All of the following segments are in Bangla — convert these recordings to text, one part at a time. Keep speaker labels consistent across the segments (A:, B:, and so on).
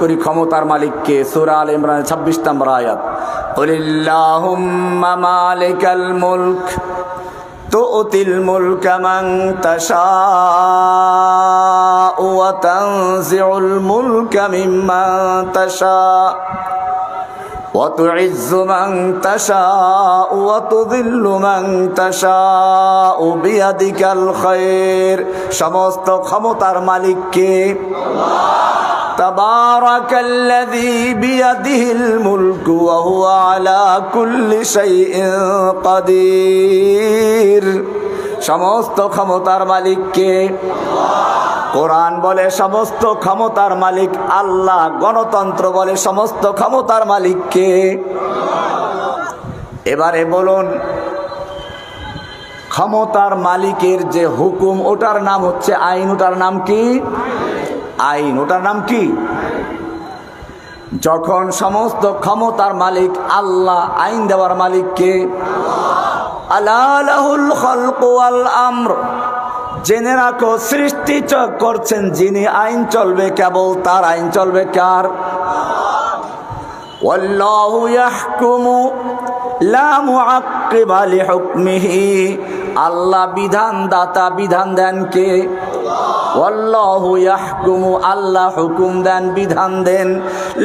A: করি ক্ষমতার মালিককে। সূরা আলে ইমরানের 26 নম্বর আয়াত, কুলিল্লাহুম্মা মালিকাল মুলক তু'তিল মুলকা মান তাশাউ ওয়া তানজিউল মুলকা মিম্মান তাশাউ ওয়া তু'ইজ্জু মান তাশাউ ওয়া তুযিল্লু মান তাশাউ বিয়াদিকাল খায়র। সমস্ত ক্ষমতার মালিককে তাবারাকাল্লাযী বিয়াদিহিল মুলকু ওয়া হুয়া আলা কুল্লি শাইইন কাদির। সমস্ত ক্ষমতার মালিককে। কোরআন বলে সমস্ত ক্ষমতার মালিক আল্লাহ, গণতন্ত্র বলে সমস্ত ক্ষমতার মালিককে। এবারে বলুন, ক্ষমতার মালিকের যে হুকুম ওটার নাম হচ্ছে আইন, ওটার নাম কি? আইন। ওটার নাম কি? যখন সমস্ত ক্ষমতার মালিক আল্লাহ, আইন দেওয়ার মালিককে। আলা লাহুল খালকু ওয়াল আমর। জেনে রাখো, সৃষ্টি করছেন যিনি, আইন চলবে কেবল তার। আইন চলবে কার? ওয়াল্লাহু ইয়াহকুমু লা মুআক্কিবা লিহুকমিহি। আল্লাহ বিধানদাতা, বিধান দেন কে? ওয়াল্লাহু ইয়াহকুমু, আল্লাহ হুকুম দেন, বিধান দেন।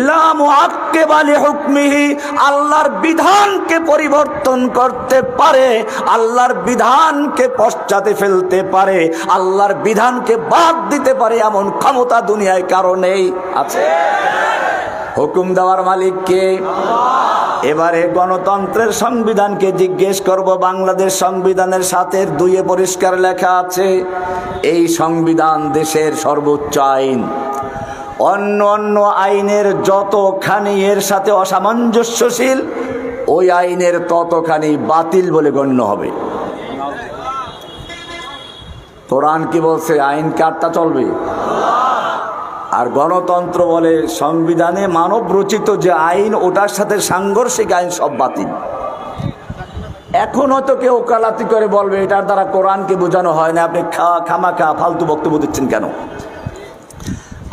A: লা মুআক্কিবা লিহুকমিহি, আল্লাহর বিধানকে পরিবর্তন করতে পারে, আল্লাহর বিধানকে পশ্চাতে ফেলতে পারে, আল্লাহর বিধানকে বাদ দিতে পারে, এমন ক্ষমতা দুনিয়ায় কারো নেই। আছে? হুকুম দেওয়ার মালিক কে? এবারে গণতন্ত্রের সংবিধানকে জিজ্ঞেস করব। বাংলাদেশ সংবিধানের 7-এর 2-এ পরিষ্কার লেখা আছে, এই সংবিধান দেশের সর্বোচ্চ আইন। অন্য অন্য আইনের যতখানি এর সাথে অসামঞ্জস্যশীল, ওই আইনের ততখানি বাতিল বলে গণ্য হবে। কোরআন কি বলছে? আইন কারটা চলবে। আর গণতন্ত্র বলে সংবিধানে মানব রচিত যে আইন, ওটার সাথে সাংঘর্ষিক আইন সব বাতিল। এখন হয়তো কেউ ওকালাতি করে বলবে এটার দ্বারা কোরআনকে বোঝানো হয় না, আপনি খামাখা ফালতু বক্তব্য দিচ্ছেন কেন?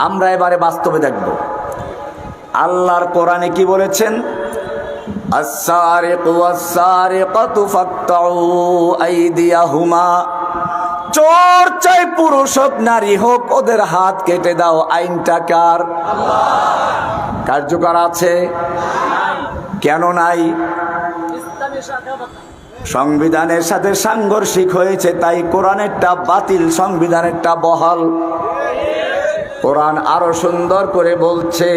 A: আমরা এবারে বাস্তবে দেখব আল্লাহর কোরআনে কি বলেছেন। আস-সারিকু ওয়াস-সারিকাতু ফাকতাউ আইদিয়াহুমা। চোর চাই পুরুষ হোক নারী হোক, ওদের হাত কেটে দাও। আইনটা কার? কার্যকর আছে? কেন নাই? সংবিধানের সাথে সাংঘর্ষিক হয়েছে, তাই কোরআনেরটা বাতিল, সংবিধানেরটা বহাল। কোরআন আরো সুন্দর করে বলছে,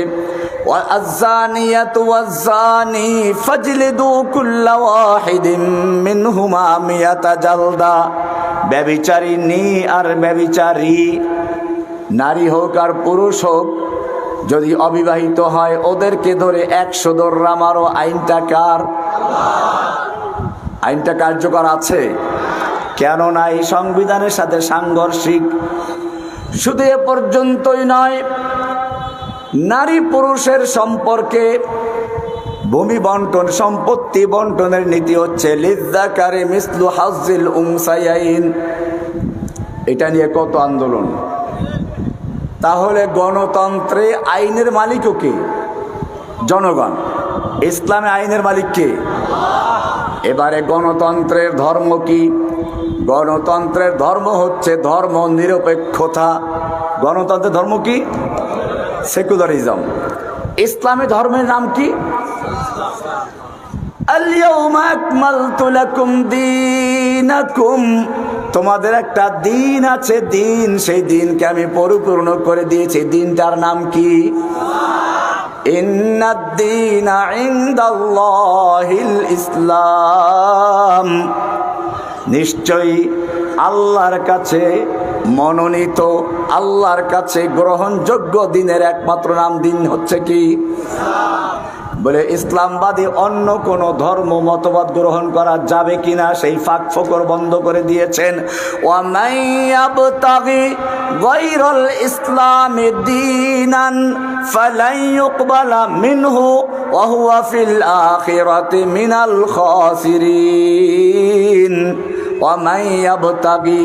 A: ওয়াজ-জানিয়াতু ওয়াজ-জানি ফাজলিদু কুল্লা ওয়াহিদিম মিনহুমা মিয়াতা জালদা। ব্যভিচারিণী আর ব্যভিচারী, নারী হোক আর পুরুষ হোক, যদি অবিবাহিত হয় ওদেরকে ধরে 100 দৌড়া মারো। আইনটা কার? আইনটা কার্যকর আছে? কেন নাই? সংবিধানের সাথে সাংঘর্ষিক। শুধু এ পর্যন্তই নয়, নারী পুরুষের সম্পর্কে ভূমি বন্টন, সম্পত্তি বন্টনের নীতি হচ্ছে লিযযাকারি মিসলু হাজ্জিল উনসায়াইন। এটা নিয়ে কত আন্দোলন। তাহলে গণতন্ত্রে আইনের মালিকও কে? জনগণ। ইসলামে আইনের মালিক কে? এবারে গণতন্ত্রের ধর্ম কি? গণতন্ত্রের ধর্ম হচ্ছে ধর্ম নিরপেক্ষতা। গণতন্ত্রের ধর্ম কি? সেকুলারিজম। ইসলামী ধর্মের নাম কি? আল-ইয়াউমা আকমালতু লাকুম দীনাকুম। তোমাদের একটা দিন আছে, দিন, সেই দিনকে আমি পরিপূর্ণ করে দিয়েছি। দিনটার নাম কি? ইন্নাদ-দীনা ইনদাল্লাহিল ইসলাম। নিশ্চয়ই আল্লাহর কাছে মনোনীত, আল্লাহর কাছে গ্রহণযোগ্য দিনের একমাত্র নাম, দিন হচ্ছে কি? বলে ইসলামবাদী অন্য কোন ধর্ম মতবাদ গ্রহণ করা যাবে কিনা সেই ফাঁক ফোকর বন্ধ করে দিয়েছেন। ওয়া মান ইয়াবতাগি গায়রাল ইসলামি দীনান ফালান ইউকবালা মিনহু ওয়া হুয়া ফিল আখিরাতি মিনাল খাসিরিন। ওয়া মান ইয়াবতাগি,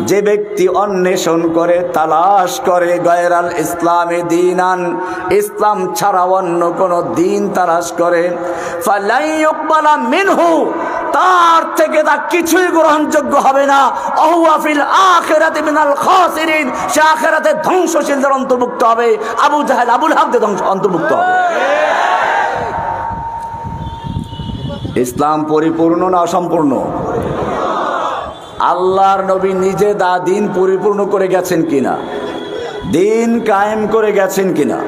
A: যে ব্যক্তি অন্বেষণ করে তালাশ করে গায়রাল ইসলামে দীনান, ইসলাম ছাড়া অন্য কোন দিন তালাশ করে, ফালাই ইউকবালা মিনহু, তার থেকে তা কিছুই গ্রহণযোগ্য হবে না, ওয়া ফিল আখিরাতি মিনাল খাসিরিন, সে আখিরাতে ধ্বংসশীলদের অন্তর্ভুক্ত হবে, আবু জাহেল আবুল হাবদের অন্তর্ভুক্ত হবে। ইসলাম পরিপূর্ণ না অসম্পূর্ণ? আল্লাহর নবী নিজে দিন পরিপূর্ণ করে গেছেন কিনা, দিন কায়েম করে গেছেন কিনা,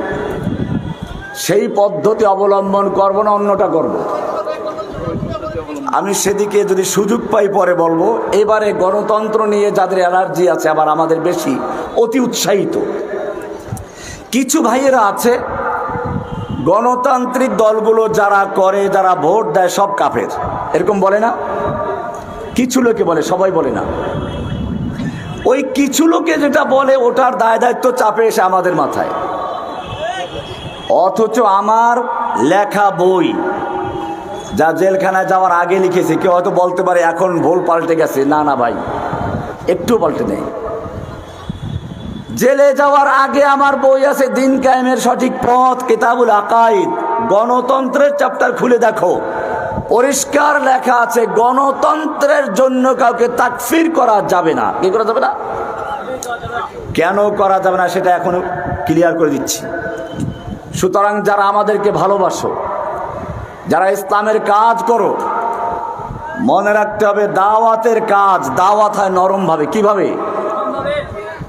A: সেই পদ্ধতি অবলম্বন করব না অন্যটা করব? আমি সেদিকে যদি সুযোগ পাই পরে বলবো। এবারে গণতন্ত্র নিয়ে যাদের অ্যালার্জি আছে, আবার আমাদের বেশি অতি উৎসাহিত কিছু ভাইয়েরা আছে, গণতান্ত্রিক দলগুলো যারা করে, যারা ভোট দেয় সব কাফের, এরকম বলে না? কিছু লোকে বলে, সবাই বলে না। ওই কিছু লোকে যেটা বলে ওটার দায় দায়িত্ব চাপে এসে আমাদের মাথায়, অথচ আমার লেখা বই যা জেলখানায় যাওয়ার আগে লিখেছে, কেউ হয়তো বলতে পারে এখন ভুল পাল্টে গেছে। না না ভাই, একটু পাল্টে নেই। জেলে যাওয়ার আগে আমার বই আছে দিন কায়েমের সঠিক পথ, কিতাবুল আকাইদ, গণতন্ত্রের চ্যাপ্টার খুলে দেখো, পরিষ্কার লেখা আছে গণতন্ত্রের জন্য কাউকে তাকফির করা যাবে না। কি করা যাবে না? কেন করা যাবে না সেটা এখন ক্লিয়ার করে দিচ্ছি। সুতরাং যারা আমাদেরকে ভালোবাসো, যারা ইসলামের কাজ করো, মনে রাখতে হবে দাওয়াতের কাজ, দাওয়াত হয় নরমভাবে। কিভাবে?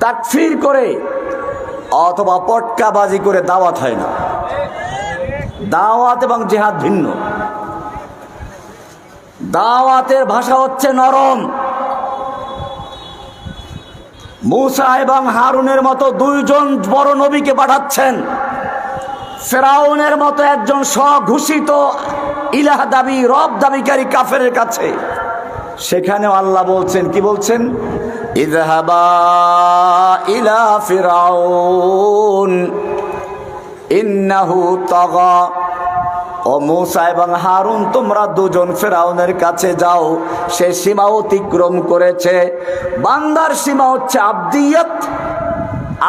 A: তাকফির করে অথবা পটকাবাজি করে দাওয়াত হয় না। দাওয়াত এবং জিহাদ ভিন্ন। দাওয়াতের ভাষা হচ্ছে নরম। মূসা এবং হারুনের মতো দুইজন বড় নবীকে পাঠাচ্ছেন, ফেরাউনের মতো একজন স্বঘোষিত ইলাহ দাবি, রব দাবিকারী কাফেরের কাছে। সেখানেও আল্লাহ বলছেন, কি বলছেন? ইযহাবা ইলা ফিরাউন ইন্নাহু তাগা। ও মূসা এবং হারুন, তোমরা দুজন ফেরাউনের কাছে যাও, সে সীমা অতিক্রম করেছে। বান্দার সীমা হচ্ছে আবদিয়ত,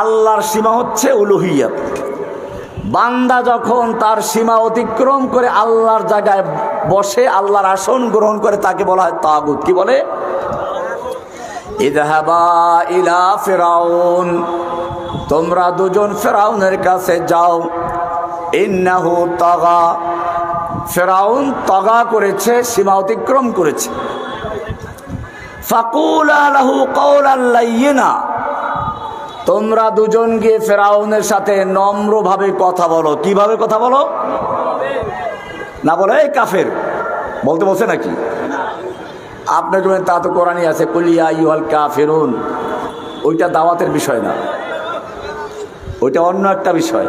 A: আল্লাহর সীমা হচ্ছে উলুহিয়ত। বান্দা যখন তার সীমা অতিক্রম করে আল্লাহর জায়গায় বসে, আল্লাহর আসন গ্রহণ করে, তাকে বলা হয় তাগুত। কি বলে? ইযহাবা ইলা ফিরাউন, তোমরা দুজন ফেরাউনের কাছে যাও। ইন্নাহু তাগা, ফেরাউন তাগা করেছে, সীমা অতিক্রম করেছে। ফাকুলা লাহু কাওলান লাইয়িনা, তোমরা দুজন গিয়ে ফেরাউনের সাথে নম্রভাবে কথা বলো। কিভাবে কথা বলো? না বলে এই কাফের বলতে বলছে নাকি? আপনার জন্য তা তো কোরআনই আছে, কুল ইয়া আইয়ুহাল কাফিরুন। ওইটা দাওয়াতের বিষয় না, ওইটা অন্য একটা বিষয়।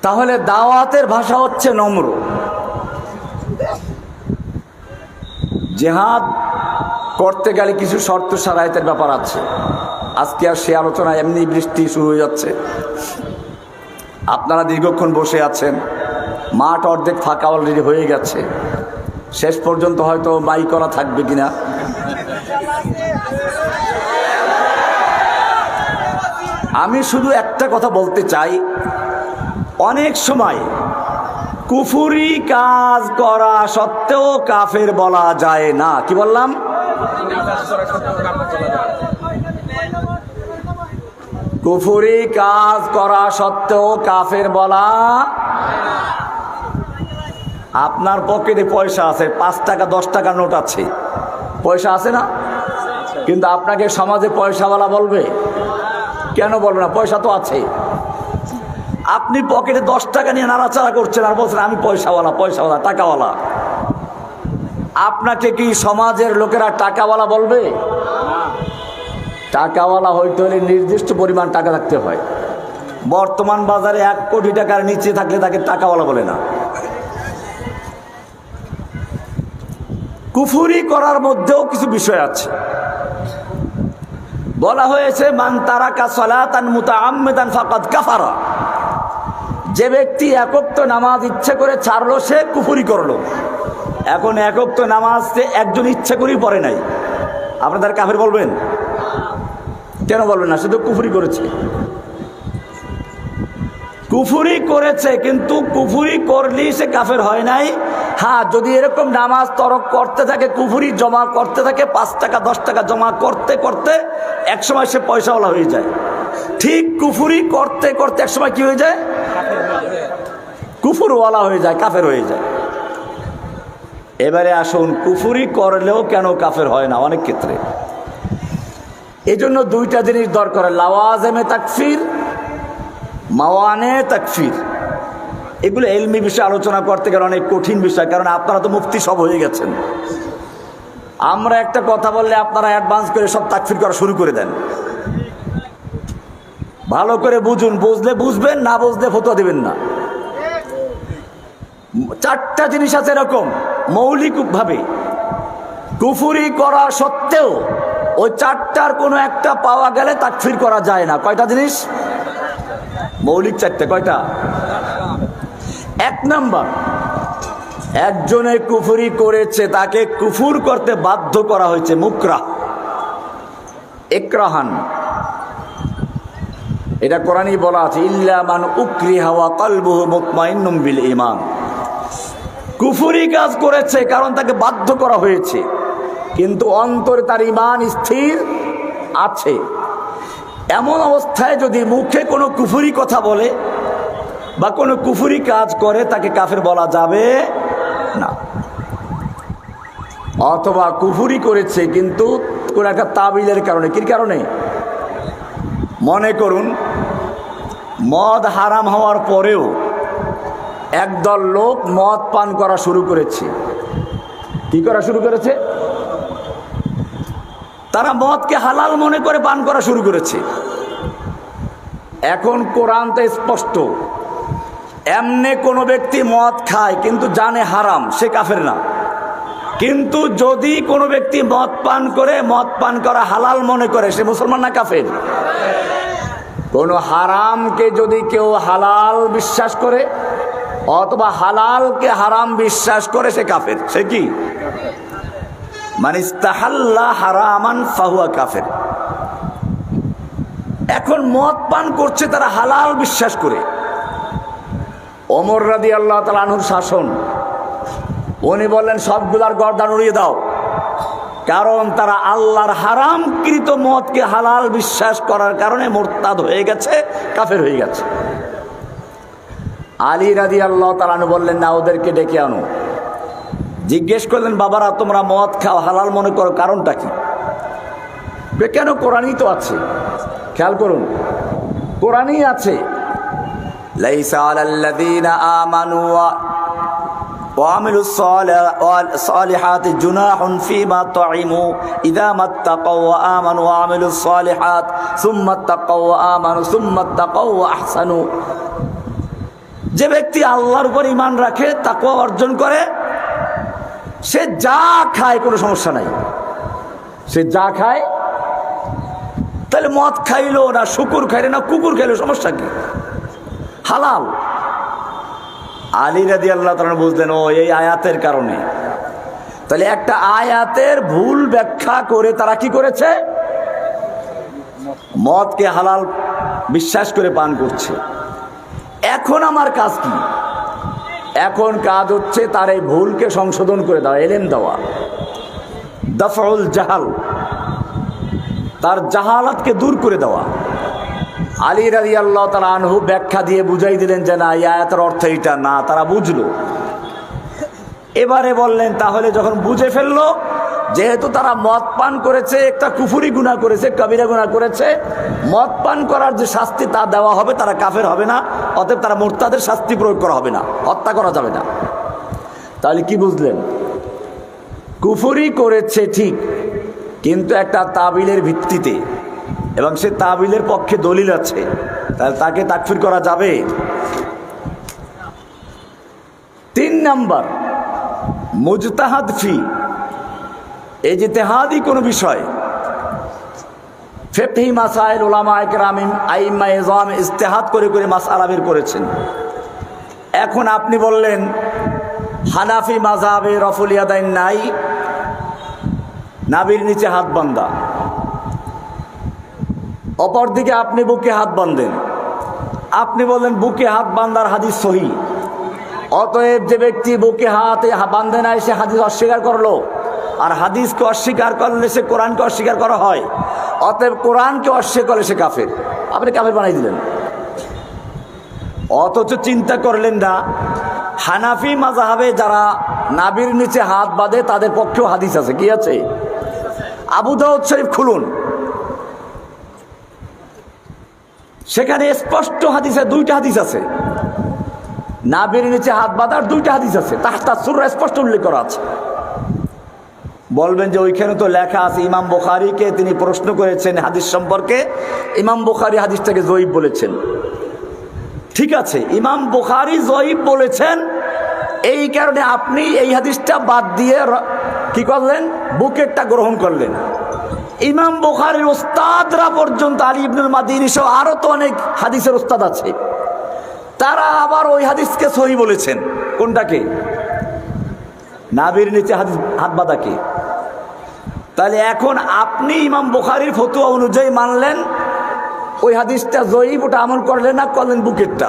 A: তাহলে দাওয়াতের ভাষা হচ্ছে নম্র। জিহাদ করতে গেলে কিছু শর্ত সারাইতের ব্যাপার আছে। আজকে আর সে আলোচনা, এমনি বৃষ্টি শুরু হয়ে যাচ্ছে, আপনারা দীর্ঘক্ষণ বসে আছেন, মাঠ অর্ধেক ফাঁকা অলরেডি হয়ে গেছে। শেষ পর্যন্ত হয়তো মাইক করা থাকবে কিনা। আমি শুধু একটা কথা বলতে চাই, অনেক সময় কুফরি কাজ করা সত্ত্বেও কাফের বলা যায় না। কি বললাম? কুফরি কাজ করা সত্ত্বেও কাফের বলা। আপনার পকেটে পয়সা আছে, 5 টাকা 10 টাকা নোট আছে, পয়সা আছে না? কিন্তু আপনাকে সমাজে পয়সাওয়ালা বলবে? কেন বলবে না? পয়সা তো আছে। আপনি পকেটে 10 টাকা নিয়ে নাড়াচাড়া করছেন আর বলছেন আমি পয়সাওয়ালা, পয়সাওয়ালা, টাকাওয়ালা। আপনাকে কি সমাজের লোকেরা টাকাওয়ালা বলবে? টাকাওয়ালা হইতে হলে নির্দিষ্ট পরিমাণ টাকা থাকতে হয়। বর্তমান বাজারে 1 কোটি টাকার নিচে থাকলে তাকে টাকাওয়ালা বলে না। কুফরি করার মধ্যেও কিছু বিষয় আছে। বলা হয়েছে মান তারাকা সালাতান মুতাআম্মিদান ফাকাদ কাফারা, যে ব্যক্তি একক তো নামাজ ইচ্ছে করে ছাড়লো সে কুফরি করলো। এখন একক তো নামাজ একজন ইচ্ছা করেই পড়ে নাই, আপনাদের কাফের বলবেন? কেন বলবেন না? শুধু কুফরি করেছে, কুফরি করেছে, কিন্তু কুফরি করলেই সে কাফের হয় নাই। হ্যাঁ, যদি এরকম নামাজ তরক করতে থাকে, কুফরি জমা করতে থাকে, 5 টাকা 10 টাকা জমা করতে করতে একসময় সে পয়সাওয়ালা হয়ে যায়। ঠিক কুফরি করতে করতে একসময় কি হয়ে যায়? কুফরওয়ালা হয়ে যায়, কাফের হয়ে যায়। এবারে আসুন, কুফরি করলেও কেন কাফের হয় না অনেক ক্ষেত্রে? এই জন্য 2টা জিনিস দরকার, লাওয়াজেমে তাকফির, মাওয়ানে তাকফির। এগুলো ইলমি বিষয়ে আলোচনা করতে গেলে অনেক কঠিন বিষয়, কারণ আপনারা তো মুফতি সব হয়ে গেছেন। আমরা একটা কথা বললে আপনারা অ্যাডভান্স করে সব তাকফির করা শুরু করে দেন। ভালো করে বুঝুন, বুঝলে বুঝবেন, না বুঝলে ফতোয়া দিবেন না। 4টা জিনিস আছে এরকম মৌলিকভাবে কুফরি করা সত্ত্বেও ওই 4টার কোনো একটা পাওয়া গেলে তাকফির করা যায় না। কয়টা জিনিস? মৌলিক 4টা। কয়টা? 1 নাম্বার, একজনে কুফরি করেছে, তাকে কুফর করতে বাধ্য করা হয়েছে, মুকরাহ, ইকরাহান। এটা কোরআনই বলা আছে, ইল্লা মান উকরিহা ওয়া কলবুহু মুতমাইন্নুম বিল ঈমান। কুফরি কাজ করেছে কারণ তাকে বাধ্য করা হয়েছে, কিন্তু অন্তরে তার ঈমান স্থির আছে। এমন অবস্থায় যদি মুখে কোনো কুফরি কথা বলে বা কোনো কুফরি কাজ করে, তাকে কাফের বলা যাবে না। অথবা কুফরি করেছে কিন্তু কোন একটা তাবিলের কারণে। কি কারণে? মনে করুন, মদ হারাম হওয়ার পরেও একদল লোক মদ পান করা শুরু করেছে। কি করা শুরু করেছে? তারা মদকে হালাল মনে করে পান করা শুরু করেছে। এখন কোরআন তো স্পষ্ট, এমনি কোনো ব্যক্তি মদ খায় কিন্তু জানে হারাম, সে কাফের না। কিন্তু যদি কোনো ব্যক্তি মদ পান করে, মদ পান করা হালাল মনে করে, সে মুসলমান না কাফের? কোনো হারামকে যদি কেউ হালাল বিশ্বাস করে অথবা হালালকে হারাম বিশ্বাস করে, সে কাফের। সে কি? মান ইস্তাহাল্লা হারামান ফাহুয়া কাফের। এখন মদ পান করছে তারা হালাল বিশ্বাস করে। ওমর রাদিয়াল্লাহু তাআলা আনহুর শাসন, উনি বললেন সবগুলার গর্দান উড়িয়ে দাও, কারণ তারা আল্লাহর হারামকৃত মদকে হালাল বিশ্বাস করার কারণে মুরতাদ হয়ে গেছে, কাফের হয়ে গেছে। আলী রাদিয়াল্লাহু তাআলা আনহু বললেন, না, ওদেরকে ডেকে আনো। জিজ্ঞেস করলেন, বাবারা, তোমরা মদ খাও, হালাল মনে করো, কারণটা কি? কেন? কোরআনই তো আছে। খেয়াল করুন, কোরআনই আছে, লাইসা আলাল্লাযীনা আমানু ওয়া আমিলুস সালিহাতি জুনাহুন ফীমা তুইমু ইযা মাত্তাকাউ ওয়া আমানু ওয়া আমিলুস সালিহাত সুম্মা তাকাউ ওয়া আমানু সুম্মা তাকাউ ওয়া আহসানু। যে ব্যক্তি আল্লাহর উপর ঈমান রাখে, তাকওয়া অর্জন করে, সে যা খায় কোনো সমস্যা নাই। সে যা খায়, তাহলে মদ খাইলো না শুকুর খাইলো না কুকুর খাইলো, সমস্যা কি? হালাল। আলী রাদিয়াল্লাহু তাআলা বুঝলেন, ও এই আয়াতের কারণে। তাহলে একটা আয়াতের ভুল ব্যাখ্যা করে তারা কি করেছে? মদকে হালাল বিশ্বাস করে পান করছে। এখন আমার কাজ কি? এখন কাজ হচ্ছে তার এই ভুলকে সংশোধন করে দেওয়া, এলেম দেওয়া, দাফউল জাহাল, তার জাহালাতকে দূর করে দেওয়া। আলী রাদিয়াল্লাহু তাআলা আনহু ব্যাখ্যা দিয়ে বুঝাই দিলেন যে না, এই আয়াতের অর্থ এটা না। তারা বুঝলো। এবারে বললেন, তাহলে যখন বুঝে ফেললো, যেহেতু তারা মদ পান করেছে, একটা কুফরি গুনাহ করেছে, কবিরা গুনাহ করেছে, মদ পান করার যে শাস্তি তা দেওয়া হবে, তারা কাফের হবে না, অতএব তারা মুরতাদের শাস্তি প্রয়োগ করা হবে না, হত্যা করা যাবে না। তাহলে কি বুঝলেন? কুফরি করেছে ঠিক, কিন্তু একটা তাবিলের ভিত্তিতে, এবং সে তাবিলের পক্ষে দলিল আছে, তাহলে তাকে তাকফির করা যাবে। 3 নাম্বার, মুজতাহাদ ফি, এই যে ইজতিহাদি কোনো বিষয়, ফিকহি মাসাইল উলামায়ে কেরাম আইম্মায়ে ইজম ইজতিহাদ করে করে মাসআলা বের করেছেন। এখন আপনি বললেন হানাফি মাযহাবে রফুল ইয়াদাইন নাই, নাভির নিচে হাত বাঁধা। অপরদিকে আপনি বুকে হাত বাঁধেন, আপনি বলেন বুকে হাত বাঁধার হাদিস সহিহ। অতএব যে ব্যক্তি বুকে হাত বাঁধে নাই সে হাদিস অস্বীকার করলো, আর হাদিসকে অস্বীকার করলে সে কোরআনকে অস্বীকার করা হয়। অতএব কোরআনকে অস্বীকার করলে সে কাফের, আপনি কাফের বানাই দিলেন। অথচ চিন্তা করলেন না হানাফি মাযহাবে যারা নাভির নিচে হাত বাঁধে তাদের পক্ষেও হাদিস আছে। কি আছে? আবু দাউদ শরীফ খুলুন, সেখানে স্পষ্ট হাদিসে দুইটা হাদিস আছে, নাভির নিচে হাত বাঁধার দুইটা হাদিস আছে, তাহতা সূরা স্পষ্ট উল্লেখ করা আছে। বলবেন যে ওইখানে তো লেখা আছে ইমাম বুখারীকে তিনি প্রশ্ন করেছেন হাদিস সম্পর্কে, ইমাম বুখারী হাদিসটাকে যঈফ বলেছেন। ঠিক আছে, ইমাম বুখারী যঈফ বলেছেন, এই কারণে আপনি এই হাদিসটা বাদ দিয়ে কি করলেন? বুকেরটা গ্রহণ করলেন। ইমাম বুখারীর ওস্তাদরা পর্যন্ত আলী ইবনুল মাদিনী সহ আরো তো অনেক হাদিসের ওস্তাদ আছে, তারা আবার ওই হাদিসকে সহিহ বলেছেন। কোনটাকে? নাভির নিচে হাত বাঁধাকে। তাহলে এখন আপনি ইমাম বুখারীর ফতোয়া অনুযায়ী মানলেন ওই হাদিসটা যঈফ, ওটা আমল করলেন না, করলেন বুকেরটা।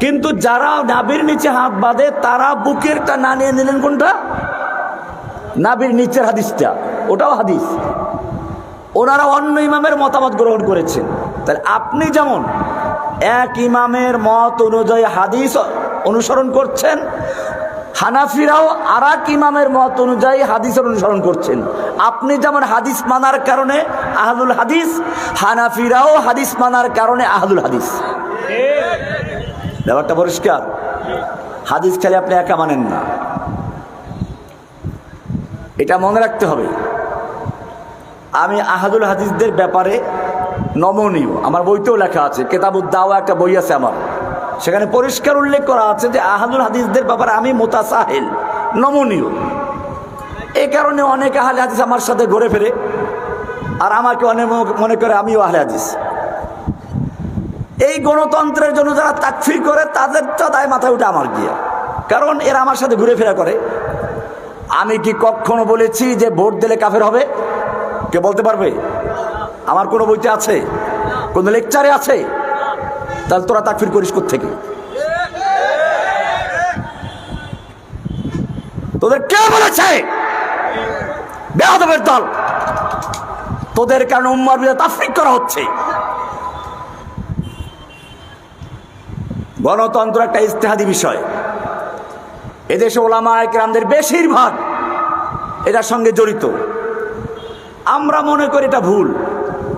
A: কিন্তু যারা নাভির নিচে হাত বাঁধে তারা বুকেরটা না নিয়ে নিলেন কোনটা? নাভির নিচের হাদিসটা, ওটাও হাদিস। ওনারা অন্য ইমামের মতামত গ্রহণ করেছেন। তাহলে আপনি যেমন এক ইমামের মত অনুযায়ী হাদিস অনুসরণ করছেন, হানাফিরাও আর এক ইমামের মত অনুযায়ী হাদিসের অনুসরণ করছেন। আপনি যেমন হাদিস মানার কারণে আহলুল হাদিস, হানাফিরাও হাদিস মানার কারণে আহলুল হাদিস। ব্যাপারটা পরিষ্কার। হাদিস খালি আপনি একা মানেন না, এটা মনে রাখতে হবে। আমি আহলুল হাদিসদের ব্যাপারে নমনীয়, আমার বইতেও লেখা আছে, কিতাবুদ দাওয়া একটা বই আছে আমার, সেখানে পরিষ্কার উল্লেখ করা আছে যে আহলুল হাদিসদের ব্যাপারে আমি মুতাসাহিল, নমনীয়। এই কারণে অনেক আহলে হাদিস আমার সাথে ঘুরে ফেরে, আর আমাকে অনেক মনে করে আমিও আহলে হাদিস। এই গণতন্ত্রের জন্য যারা তাকফির করে তাদের দায় মাথায় উঠে আমার গিয়া, কারণ এরা আমার সাথে ঘুরে ফেরা করে। আমি কি কখনো বলেছি যে ভোট দিলে কাফের হবে? কে বলতে পারবে? আমার কোনো বইতে আছে? কোন লেকচারে আছে? তাহলে তোরা তাকফির করিস কোত্থেকে? তোদের কে বলেছে? বেয়াদবের দল, তোদের কারণে উম্মার বিরুদ্ধে তাফরিক করা হচ্ছে। গণতন্ত্র একটা ইজতিহাদি বিষয়। এদেশে উলামায়ে কেরামদের বেশিরভাগ এটার সঙ্গে জড়িত। আমরা মনে করি এটা ভুল,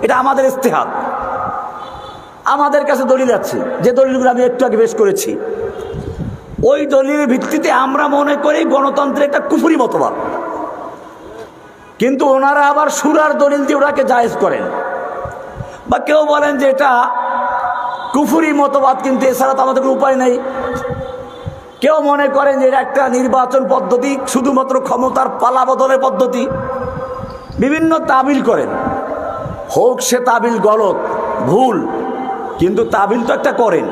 A: এটা আমাদের ইজতিহাদ। আমাদের কাছে দলিল আছে, যে দলিলগুলো আমি একটু আগে পেশ করেছি, ওই দলিলের ভিত্তিতে আমরা মনে করি গণতন্ত্রে একটা কুফরি মতবাদ। কিন্তু ওনারা আবার সূরার দলিল দিয়ে ওটাকে জায়েজ করেন, বা কেউ বলেন যে এটা কুফরি মতবাদ, কিন্তু এছাড়া তো আমাদের কোনো উপায় নেই। কেউ মনে করেন যে এটা একটা নির্বাচন পদ্ধতি, শুধুমাত্র ক্ষমতার পালা বদলের পদ্ধতি। বিভিন্ন তাবিল করেন, হোক সে তাবিল গলত, ভুল, কিন্তু তাবিল তো একটা করেন।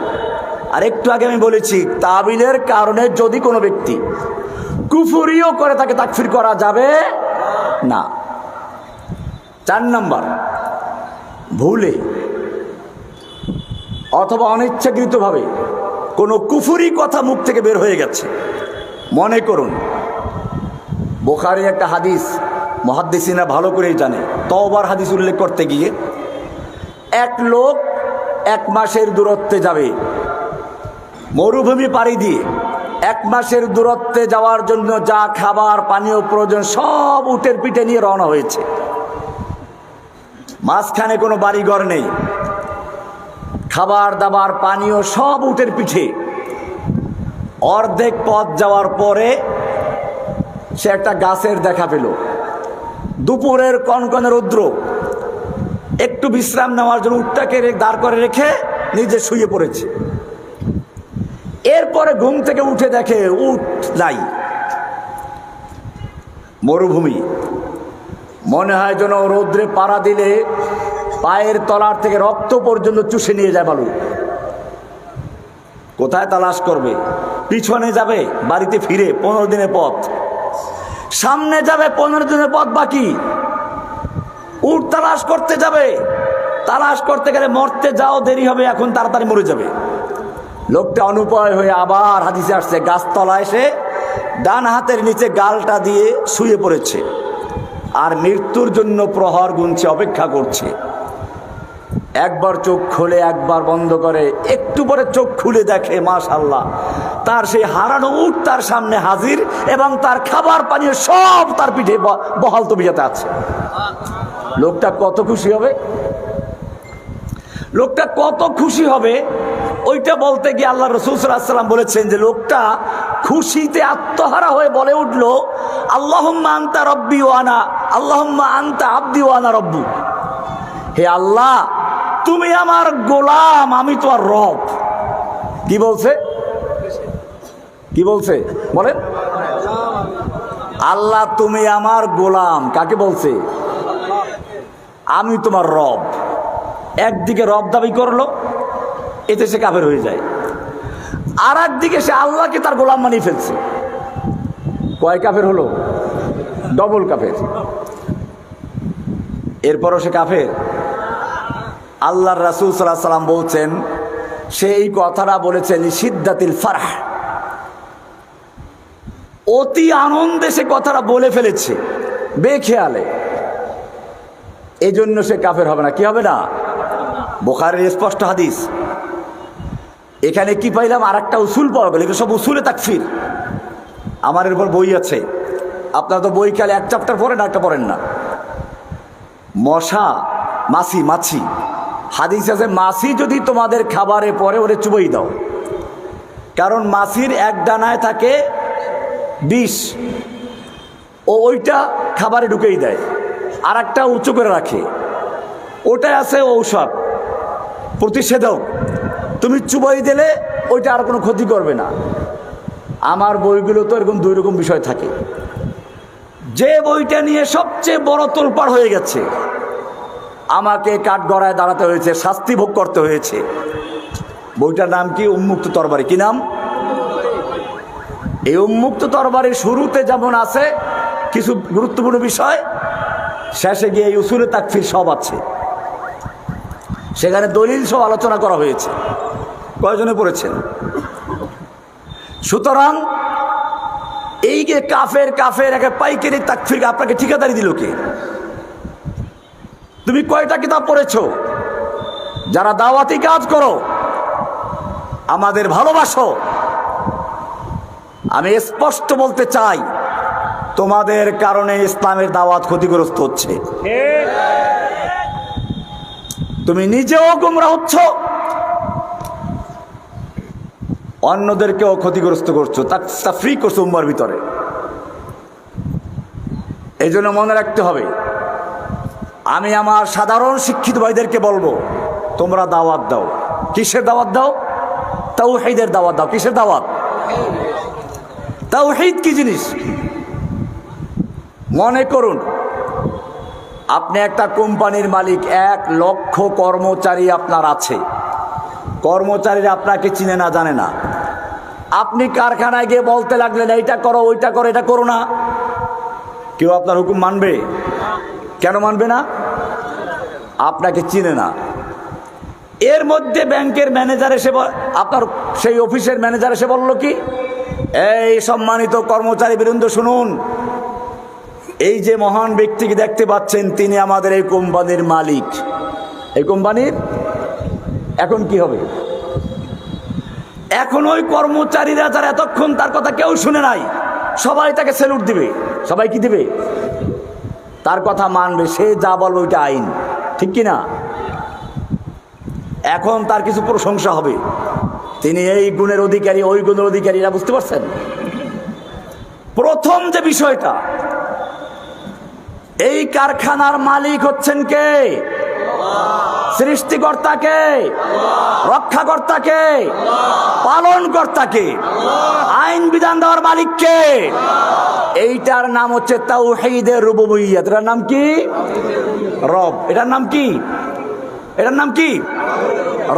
A: আর একটু আগে আমি বলেছি তাবিলের কারণে যদি কোনো ব্যক্তি কুফরিও করে তাকে তাকফির করা যাবে না। 4 নম্বর, ভুলে অথবা অনিচ্ছাকৃতভাবে কোনো কুফরি কথা মুখ থেকে বের হয়ে গেছে। মনে করুন বুখারীর একটা হাদিস মুহাদ্দিসিনা ভালো করেই জানে, তওবার হাদিস উল্লেখ করতে গিয়ে এক লোক 1 মাসের দূরত্বে যাবে, মরুভূমি পাড়ি দিয়ে 1 মাসের দূরত্বে যাওয়ার জন্য যা খাবার পানীয় প্রয়োজন সব উটের পিঠে নিয়ে রওনা হয়েছে। মাঝখানে কোনো বাড়িঘর নেই, খাবার দাবার পানীয় সব উটের পিঠে। অর্ধেক পথ যাওয়ার পরে সে একটা গাছের দেখা পেল। দুপুরের কনকনে রৌদ্র, একটু বিশ্রাম নেওয়ার জন্য উটটাকে দাঁড় করে রেখে নিজে শুয়ে পড়েছে। এরপরে ঘুম থেকে উঠে দেখে উট নাই, মরুভূমি। মনে হয় যেন রৌদ্রে পাড়া দিলে পায়ের তলার থেকে রক্ত পর্যন্ত চুষে নিয়ে যায় বালু। কোথায় তালাশ করবে? পিছনে যাবে, বাড়িতে ফিরে 15 দিনের পথ, সামনে যাবে 15 দিনের পথ বাকি, উট তালাশ করতে যাবে। তালাশ করতে গেলে মরতে যাও দেরি হবে, এখন তাড়াতাড়ি মরে যাবে। লোকটা অনুপায় হয়ে আবার হাদিসে আসছে, গাছতলায় এসে ডান হাতের নিচে গালটা দিয়ে শুয়ে পড়েছে আর মৃত্যুর জন্য প্রহর গুনছে, অপেক্ষা করছে। একবার চোখ খুলে একবার বন্ধ করে, একটু পরে চোখ খুলে দেখে মাশাআল্লাহ তার সেই হারানো উট তার সামনে হাজির এবং তার খাবার পানীয় সব তার পিঠে বহাল তবিয়তে আছে। লোকটা কত খুশি হবে, লোকটা কত খুশি হবে। ওইটা বলতে গিয়ে আল্লাহ রাসূল সাল্লাল্লাহু আলাইহি ওয়াসাল্লাম বলেছেন যে লোকটা খুশিতে আত্মহারা হয়ে বলে উঠল, আল্লাহুম্মা আনতা রব্বি ওয়া আনা, আল্লাহুম্মা আনতা আবদি ওয়া আনা রব্বু। হে আল্লাহ, তুমি আমার গোলাম, আমি তোমার রব। কি বলছে? কি বলছে বলেন? আল্লাহ তুমি আমার গোলাম, কাকে বলছে? আমি তোমার রব। একদিকে রব দাবি করলো, এতে সে কাফের হয়ে যায়। আর একদিকে সে আল্লাহকে তার গোলাম বানিয়ে ফেলছে। কয় কাফের হলো? ডবল কাফের। এরপরও সে কাফের। আল্লাহর রাসূল সাল্লাল্লাহু আলাইহি ওয়াসাল্লাম বলছেন, সে এই কথাটা বলেছেন শিদ্দাতিল ফারহ, অতি আনন্দে সে কথাটা বলে ফেলেছে বেখেয়ালে, এই জন্য সে কাফের হবে না। কি হবে না? বুখারীর স্পষ্ট হাদিস। এখানে কি পাইলাম? আর একটা উসুল পাওয়া গেল। এগুলো সব উসুলে তাকফির। আমার এর উপর বই আছে, আপনারা তো বই খেলে এক চ্যাপ্টার পড়েন, একটা পড়েন না। মশা, মাছি, মাছি, হাদিস আছে মাছি যদি তোমাদের খাবারে পড়ে ওরে চুবই দাও, কারণ মাছির এক ডানায় থাকে বিষ, ও ওইটা খাবারে ঢুকেই দেয়, আর একটা উঁচু করে রাখে, ওটাই আছে ঔষধ, প্রতিষেধক। তুমি চুবাই দিলে ওইটা আর কোনো ক্ষতি করবে না। আমার বইগুলো তো এরকম দুই রকম বিষয় থাকে। যে বইটা নিয়ে সবচেয়ে বড় তোলপাড় হয়ে গেছে, আমাকে কাঠগড়ায় দাঁড়াতে হয়েছে, শাস্তি ভোগ করতে হয়েছে, বইটার নাম কি? উন্মুক্ত তরবারি। কি নাম? এই উন্মুক্ত তরবারির শুরুতে যেমন আছে কিছু গুরুত্বপূর্ণ বিষয়, শেষে গিয়ে এই উসুলে তাকফির সব আছে। সেখানে দলিল সব আলোচনা করা হয়েছে। কয়জনে পড়েছেন? সুতরাং এই যে কাফের কাফের একে পাইকারি তাকফির, আপনাকে ঠিকাদারি দিল কে? তুমি কয়টা কিতাব পড়েছো? যারা দাওয়াতি কাজ করো, আমাদের ভালোবাসো, আমি স্পষ্ট বলতে চাই, তোমাদের কারণে ইসলামের দাওয়াত ক্ষতিগ্রস্ত হচ্ছে। তুমি নিজেও গোমরাহ হচ্ছ, অন্যদেরকেও ক্ষতিগ্রস্ত করছো, তাফরীক করছো উম্মার ভিতরে। এই জন্য মনে রাখতে হবে, আমি আমার সাধারণ শিক্ষিত ভাইদেরকে বলবো, তোমরা দাওয়াত দাও। কিসের দাওয়াত দাও? তাওহীদের দাওয়াত দাও। কিসের দাওয়াত? তাওহীদ কি জিনিস? মনে করুন আপনি একটা কোম্পানির মালিক, 1 লক্ষ কর্মচারী আপনার আছে, কর্মচারীরা আপনাকে চিনে না, জানে না। আপনি কারখানায় গিয়ে বলতে লাগলেন এইটা করো, ওইটা করো, এটা করো না, কেউ আপনার হুকুম মানবে? কেন মানবে না? আপনাকে চিনে না। এর মধ্যে ব্যাংকের ম্যানেজার এসে, আপনার সেই অফিসের ম্যানেজার এসে বলল কি, এই সম্মানিত কর্মচারী বৃন্দ শুনুন, এই যে মহান ব্যক্তিকে দেখতে পাচ্ছেন, তিনি আমাদের এই কোম্পানির মালিক, এই কোম্পানির। এখন কি হবে? এখন ওই কর্মচারীরা যারা এতক্ষণ তার কথা কেউ শুনে নাই, সবাই তাকে স্যালুট দিবে। সবাই কি দিবে? তার কথা মানবে, সে যা বলবে ওইটা আইন, ঠিক কি না? এখন তার কিছু প্রশংসা হবে, তিনি এই গুণের অধিকারী, ওই গুণের অধিকারী। এরা বুঝতে পারছেন? প্রথম যে বিষয়টা, এই কারখানার মালিক হচ্ছেন কে? সৃষ্টিকর্তাকে, রক্ষাকর্তাকে, পালনকর্তাকে, আইন বিধান দেওয়ার মালিককে। এইটার নাম হচ্ছে তাওহীদের রুবুবিয়্যাত। এটার নাম কি? রব। এটার নাম কি? এটার নাম কি?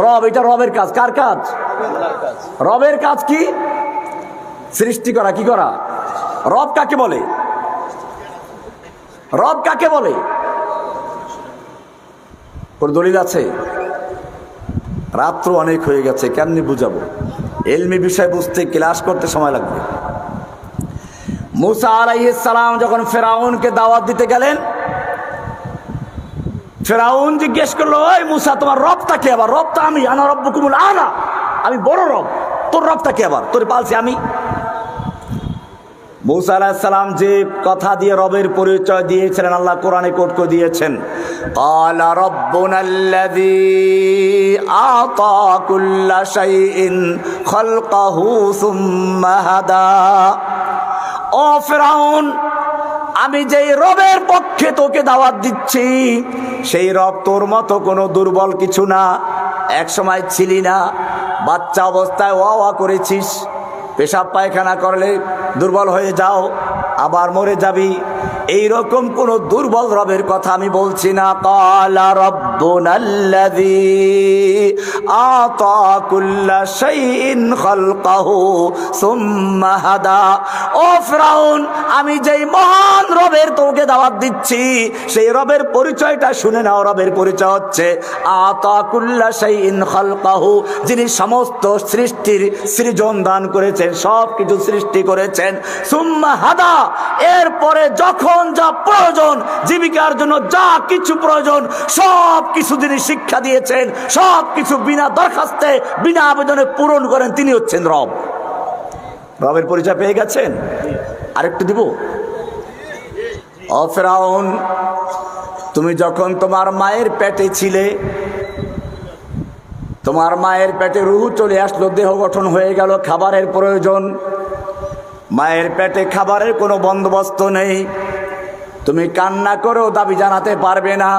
A: রব, এটা রবের কাজ। কার কাজ? রবের কাজ কি? সৃষ্টি করা। কি করা? রব কাকে বলে? রব কাকে বলে? ওর দলিল আছে? রাত্র অনেক হয়ে গেছে, কেমনি বুঝাবো? ইলমি বিষয় বুঝতে ক্লাস করতে সময় লাগবে। মুসা আলাইহিস সালাম যখন ফেরাউনকে দাওয়াত দিতে গেলেন, ফেরাউন জিজ্ঞেস করলো, ওই মুসা, তোমার রবটা কে? আবার রবটা আমি, আনা রব্বুকুমুল আলা, আমি বড় রব। তোর রবটা কে? আবার তোর পালছি আমি। মুসা আলাইহিস সালাম যে কথা দিয়ে রবের পরিচয় দিয়েছিলেন, আল্লাহ কোরআনে কোট করে দিয়েছেন, ক্বালা রাব্বুনাল্লাযী আতা কুল্লা শাইইন খালকাহু সুম্মা হাদা। ও ফেরাউন, আমি যেই রবের পক্ষে তোকে দাওয়াত দিচ্ছি, সেই রব তোর মতো কোনো দুর্বল কিছু না। এক সময় ছিলি না, বাচ্চা অবস্থায় ওয়া করেছিস, পেশাব পায়খানা করলে দুর্বল হয়ে যাও, আবার মরে যাবি। এইরকম কোন দুর্বল রবের কথা আমি বলছি না। ক্বালা রাব্বুনাল্লাযী আতা কুল্লা শাইইন খালকাহু সুম্মা হাদা। ও ফিরআউন, আমি যেই মহান রবের তোকে দাওয়াত দিচ্ছি, সেই রবের পরিচয়টা শুনে নাও। রবের পরিচয় হচ্ছে আতা কুল্লা শাইইন খালকাহু, যিনি সমস্ত সৃষ্টির সৃজন দান করেছেন, সব কিছু সৃষ্টি করেছেন। সুম্মা হাদা, এরপরে যখন যা প্রয়োজন, জীবিকার জন্য যা কিছু প্রয়োজন, সব কিছু তিনি শিক্ষা দিয়েছেন, সব কিছু বিনা দরখাস্তে বিনা আবেদনে পূরণ করেন। তিনি হচ্ছেন রব। রবের পরিচয় পেয়ে গেছেন? আরেকটু দিব। ও ফিরআউন, তুমি যখন তোমার মায়ের পেটে ছিলে, তোমার মায়ের পেটে রূহ চলে আসলো, দেহ গঠন হয়ে গেল, খাবারের প্রয়োজন। মায়ের পেটে খাবারের কোনো বন্দোবস্ত নেই, তুমি কান্না করেও দাবি জানাতে পারবে না।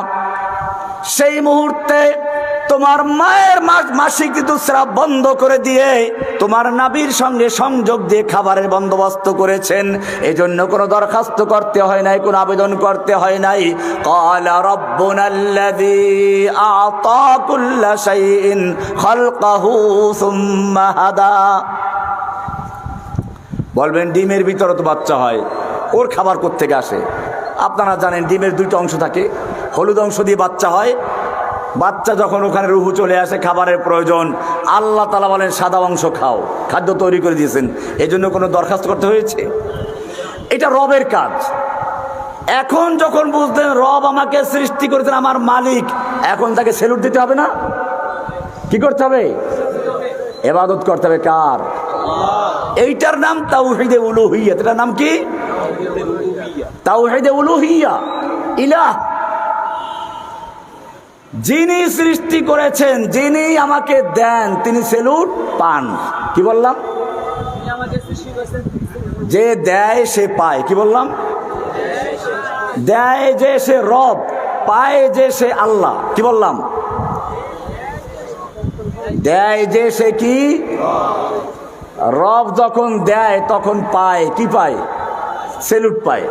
A: সেই মুহূর্তে তোমার মায়ের মাসিক ঋতুস্রাব বন্ধ করে দিয়ে তোমার নাভির সঙ্গে সংযোগ দিয়ে খাবারের বন্দোবস্ত করেছেন। এজন্য কোনো দরখাস্ত করতে হয় নাই, কোনো আবেদন করতে হয় নাই। ক্বালা রাব্বুনাল্লাযী আ'তা কুল্লা শাইইন খালকাহু সুম্মা হাদা। বলবেন, ডিমের ভিতরে তো বাচ্চা হয়, ওর খাবার কোত্থেকে আসে? আপনারা জানেন ডিমের দুইটা অংশ থাকে, হলুদ অংশ দিয়ে বাচ্চা হয়। বাচ্চা যখন ওখানে রুহু চলে আসে, খাবারের প্রয়োজন, আল্লাহ তাআলা বলেন সাদা অংশ খাও, খাদ্য তৈরি করে দিয়েছেন। এজন্য কোনো দরখাস্ত করতে হয়েছে? এটা রবের কাজ। এখন যখন বুঝলেন রব আমাকে সৃষ্টি করেছেন, আমার মালিক, এখন তাকে সেলুট দিতে হবে না? কি করতে হবে? ইবাদত করতে হবে। কার? এইটার নাম তাওহীদে উলুহিয়্যাত। এটার নাম কি? তাওহীদে উলুহিয়্যা। ইলাহ, যিনি সৃষ্টি করেছেন, যিনি আমাকে দেন, তিনি সেলুট পান। কি বললাম? যে দেয় সে পায়। কি বললাম? দেয় যে সে রব, পায় যে সে আল্লাহ। কি বললাম? দেয় যে সে কি? রব যখন দেয় তখন পায়। কি পায়? সেলুট পায়,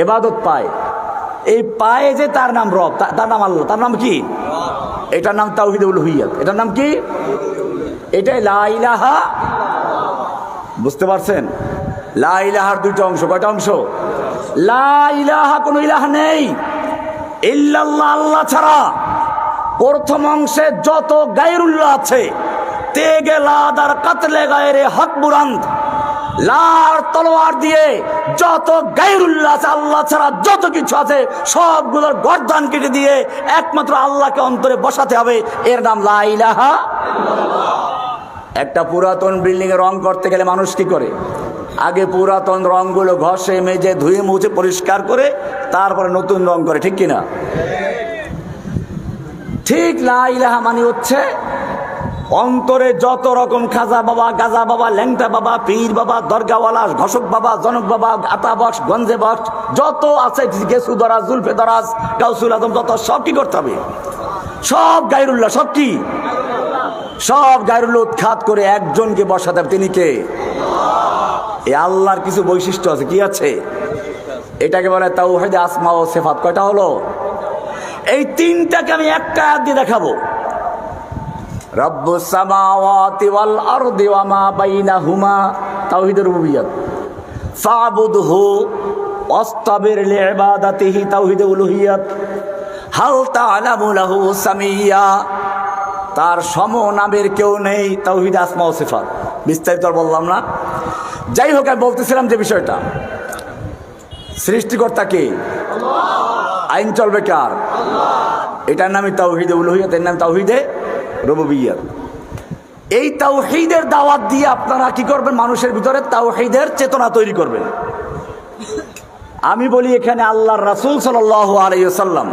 A: ইবাদত পায়। এই পায় যে, তার নাম রব, তার নাম আল্লাহ। তার নাম কি? এটার নাম তাওহীদে উলুহিয়্যাত। এটার নাম কি? এটাই লা ইলাহা। বুঝতে পারছেন? লা ইলাহার দুইটা অংশ। কয়টা অংশ? লা ইলাহা, কোনো ইলাহ নেই ইল্লাল্লাহ, আল্লাহ ছাড়া। প্রথম অংশে যত গায়রুল্লাহ আছে, তেগে লাদার কাতলে গায়রে হক বুরান্ত, লার তলোয়ার দিয়ে যত গায়রুল্লাহ আছে, আল্লাহ ছাড়া যত কিছু আছে, সবগুলোর গর্দান কেটে দিয়ে একমাত্র আল্লাহকে অন্তরে বসাতে হবে। এর নাম লা ইলাহা। একটা পুরাতন বিল্ডিং এ রং করতে গেলে মানুষ কি করে? আগে পুরাতন রংগুলো ঘষে মেজে ধুয়ে মুছে পরিষ্কার করে তারপরে নতুন রং করে। ঠিক কিনা? ঠিক লা ইলাহা মানে হচ্ছে অন্তরে যত রকম খাজা বাবা, গাজা বাবা, ল্যাংটা বাবা, পীর বাবা, দরগাওয়ালা, ঘোষক বাবা, জনক বাবা, আতা বক্স, গঞ্জে বক্স যত আছে, গেসু দরাজ, জুলফে দরাজ, গাউসুল আজম, যত সব কি করতে হবে? সব গায়রুল্লাহ। সব কি? সব গায়রুল্লাহ উৎখাত করে একজনকে বসাতে হবে। তিনি কে? এই আল্লাহর কিছু বৈশিষ্ট্য আছে। কি আছে? এটাকে বলে তাওহীদে আসমা ও সিফাত। কয়টা হলো? এই তিনটাকে আমি একটা আয়াত দিয়ে দেখাবো। রব্বুস সামাওয়াতি ওয়াল আরদি ওয়া মা বাইনাহুমা, তাওহীদের রুবুবিয়্যাত। ফাবুদহু ওয়াসতাবির লিইবাদাতিহি, তাওহীদে উলুহিয়্যাত। হাল তা'লামু লাহু সামিয়্যা, তার সমনামের কেউ নেই, তাওহীদ আসমা ও সিফাত। বিস্তারিত আর বললাম না। যাই হোক, আমি বলতেছিলাম যে বিষয়টা, সৃষ্টিকর্তা কে? আইন চলবে কার? এটার নামই তাওহীদে উলুহিয়্যাত, এর নাম তাওহীদে রুবুবিয়্যাত। এই তাওহীদের দাওয়াত দিয়ে আপনারা কি করবেন? মানুষের ভিতরে তাওহীদের চেতনা তৈরি করবেন। আমি বলি, এখানে আল্লাহর রাসূল সাল্লাল্লাহু আলাইহি ওয়াসাল্লাম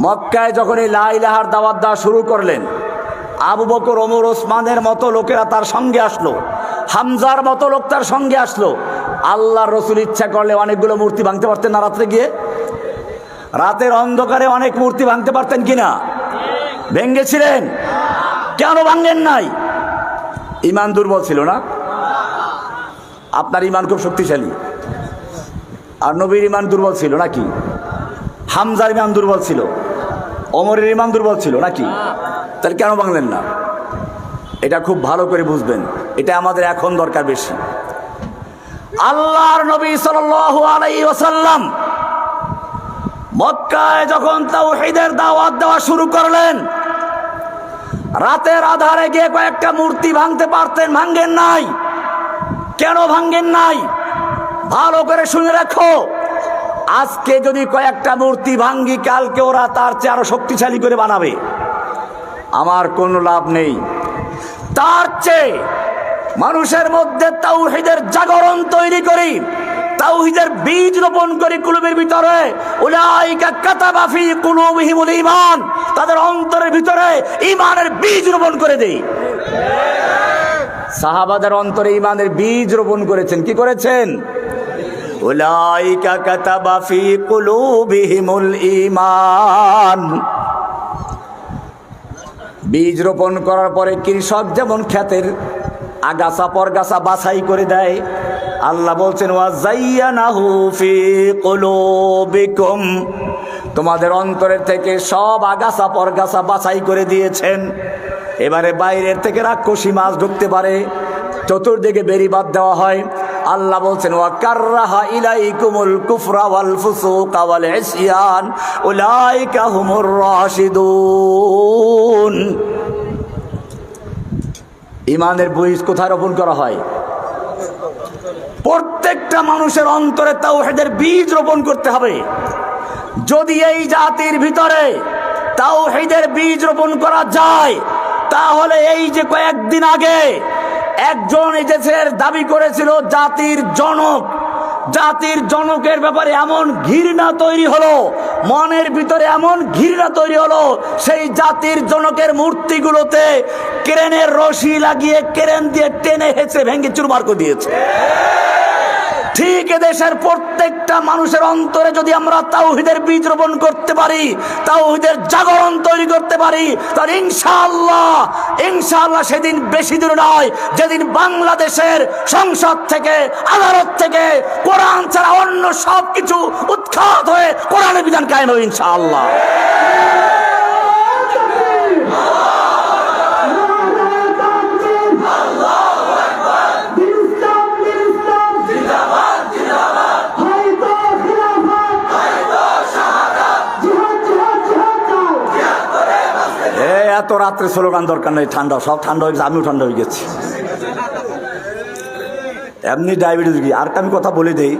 A: মক্কায় যখন এই লা ইলাহার দাওয়াত দেওয়া শুরু করলেন, আবু বকর, ওমর, ওসমানের মতো লোকেরা তার সঙ্গে আসলো, হামজার মতো লোক তার সঙ্গে আসলো। আল্লাহর রাসূল ইচ্ছা করলে অনেকগুলো মূর্তি ভাঙতে পারতেন না? রাত্রে গিয়ে, রাতের অন্ধকারে অনেক মূর্তি ভাঙতে পারতেন কিনা? ভেঙেছিলেন? কেন ভাঙেন নাই? ইমান দুর্বল ছিল না? আপনার ইমান খুব শক্তিশালী, আর নবীর ইমান দুর্বল ছিল নাকি? হামজার ইমান দুর্বল ছিল, ওমরের ইমান দুর্বল ছিল নাকি? তাহলে কেন ভাঙলেন না? এটা খুব ভালো করে বুঝবেন, এটা আমাদের এখন দরকার বেশি। আল্লাহর নবী সাল্লাল্লাহু আলাইহি ওয়াসাল্লাম মক্কায় যখন তাওহীদের দাওয়াত দেওয়া শুরু করলেন, রাতের আধারে গিয়ে কয়েকটা মূর্তি ভাঙতে পারতেন, ভাঙেন নাই। কেন ভাঙেন নাই? ভালো করে শুনে রাখো, আজকে যদি কয়েকটা মূর্তি ভাঙ্গি, কালকে ওরা তার চেয়ে আরো শক্তিশালী করে বানাবে, আমার কোনো লাভ নেই। তার চেয়ে মানুষের মধ্যে তাওহীদের জাগরণ তৈরি করি, তাওহীদের বীজ রোপণ করি কুলুবের ভিতরে। উলাইকা কাতাবা ফি কুলুবিহিমুল ঈমান, তাদের অন্তরের ভিতরে ঈমানের বীজ রোপণ করে দেই। সাহাবাদের অন্তরে ঈমানের বীজ রোপণ করেছেন। কি করেছেন? উলাইকা কাতাবা ফি কুলুবিহিমুল ঈমান। বীজ রোপণ করার পরে কৃষক যেমন ক্ষেতের আগাছা পরগাছা বাছাই করে দেয়, আল্লাহ বলছেন ওয়াজাইয়ানাহু ফি কুলুবিকুম, তোমাদের অন্তরের থেকে সব আগাছা পরগাছা বাছাই করে দিয়েছেন। এবারে বাইরের থেকে রাক্ষসী মাছ ঢুকতে পারে, চতুর্দিকে বেড়িবাঁধ দেওয়া হয়। আল্লাহ বলছেন ওয়া কাররাহা ইলাইকুমুল কুফরা ওয়াল ফুসুকা ওয়াল ইসয়ান উলাইকা হুমুর রাশিদুন। ঈমানের বীজ কোথায় রোপণ করা হয়? প্রত্যেকটা মানুষের অন্তরে তাওহীদের বীজ রোপণ করতে হবে। যদি এই জাতির ভিতরে তাওহীদের বীজ রোপণ করা যায়, তাহলে এই যে কয়েকদিন আগে একজন এই দেশের দাবি করেছিল জাতির জনক, জাতির জনকের ব্যাপারে এমন ঘৃণা তৈরি হলো, মনের ভিতরে এমন ঘৃণা তৈরি হলো, সেই জাতির জনকের মূর্তিগুলোতে ক্রেনের রশি লাগিয়ে ক্রেন দিয়ে টেনে হেঁচে ভেঙে চুরমার করে দিয়েছে। ঠিক এদেশের প্রত্যেকটা মানুষের অন্তরে যদি আমরা তাওহীদের বীজ রোপণ করতে পারি, তাওহীদের জাগরণ তৈরি করতে পারি, তাহলে ইনশাআল্লাহ ইনশাআল্লাহ সেদিন বেশি দূর নয়, যেদিন বাংলাদেশের সংসদ থেকে, আদালত থেকে কোরআন ছাড়া অন্য সব কিছু উৎখাত হয়ে কোরআনের বিধান কায়েম হবে ইনশাআল্লাহ। এত রাত্রে স্লোগান দরকার নেই, ঠান্ডা সব ঠান্ডা হয়ে গেছে, আমিও ঠান্ডা হয়ে গেছি, এমনি ডায়াবেটিস। আর আমি কথা বলে দেই,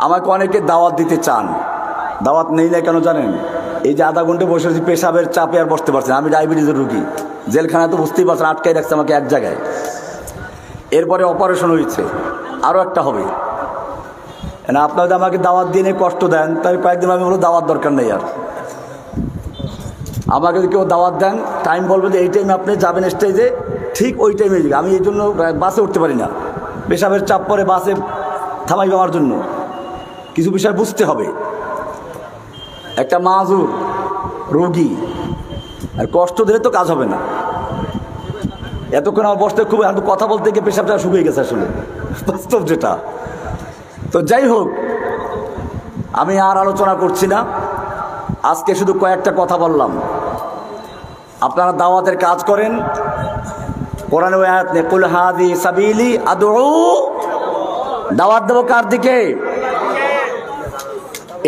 A: আমাকে অনেকে দাওয়াত দিতে চান, দাওয়াত নেই না কেন জানেন? এই যে আধা ঘন্টা বসে আছি, পেশাবের চাপে আর বসতে পারছি না। আমি ডায়াবেটিসের রুগী, জেলখানায় তো বুঝতেই পারছেন, আটকাই রাখছে আমাকে এক জায়গায়। এরপরে অপারেশন হয়েছে, আরও একটা হবে না। আপনারা যদি আমাকে দাওয়াত দিয়ে নিয়ে কষ্ট দেন, তাই কয়েকদিন আমি বলো দাওয়াত দরকার নেই আর। আমাকে যদি কেউ দাওয়াত দেন, টাইম বলবে যে এই টাইমে আপনি যাবেন স্টেজে, ঠিক ওই টাইমে যাবে। আমি এই জন্য বাসে উঠতে পারি না, পেশাবের চাপ পরে বাসে থামাইবে আমার জন্য। কিছু বিষয় বুঝতে হবে, একটা মাজুর রোগী আর কষ্ট দিলে তো কাজ হবে না। এতক্ষণ আমার বসতে খুব কথা বলতে গিয়ে পেশাবটা শুকিয়ে গেছে আসলে, বাস্তব যেটা। তো যাই হোক, আমি আর আলোচনা করছি না, আজকে শুধু কয়েকটা কথা বললাম। আপনারা দাওয়াতের কাজ করেন। কোরআনে ওই আয়াত নেই, কুল হাদি সাবিলি আদউ, দাওয়াত দেব কার দিকে?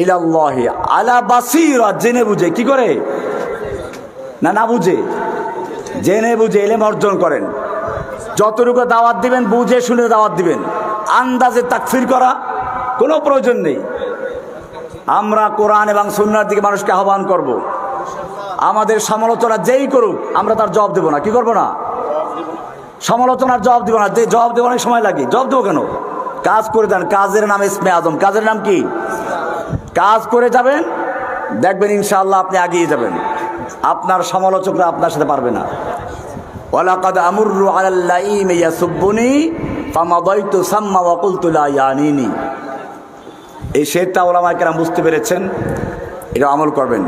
A: ইলাল্লাহি আলা বাসীরা, জেনে বুঝে। কি করে? না বুঝে, জেনে বুঝে ইলম অর্জন করেন। যতটুকু দাওয়াত দিবেন বুঝে শুনে দাওয়াত দিবেন। আন্দাজে তাকফির করা কোনো প্রয়োজন নেই। আমরা কোরআন এবং সুন্নাহর দিকে মানুষকে আহ্বান করব। আমাদের সমালোচনা যেই করুক আমরা তার জবাব দেব না। কি করব না? সমালোচনার জবাব দেব না। জবাব দেব অনেক সময় লাগে। জবাব দেবো কেন? কাজ করে দেন। কাজের নাম ইসমে আজম। কাজের নাম কি? কাজ করে যাবেন, দেখবেন ইনশাআল্লাহ আপনি এগিয়ে যাবেন। আপনার সমালোচকরা আপনার সাথে পারবে না। ওয়ালাকাদ আমুরু আলাল লাইম ইয়াসুবুনি ফামাদাইতু সাম্মা ওয়া কুলতু লা ইয়ানিনি। এই শেরটা ওলামায়ে কেরাম বুঝতে পেরেছেন, এটা আমল করবেন।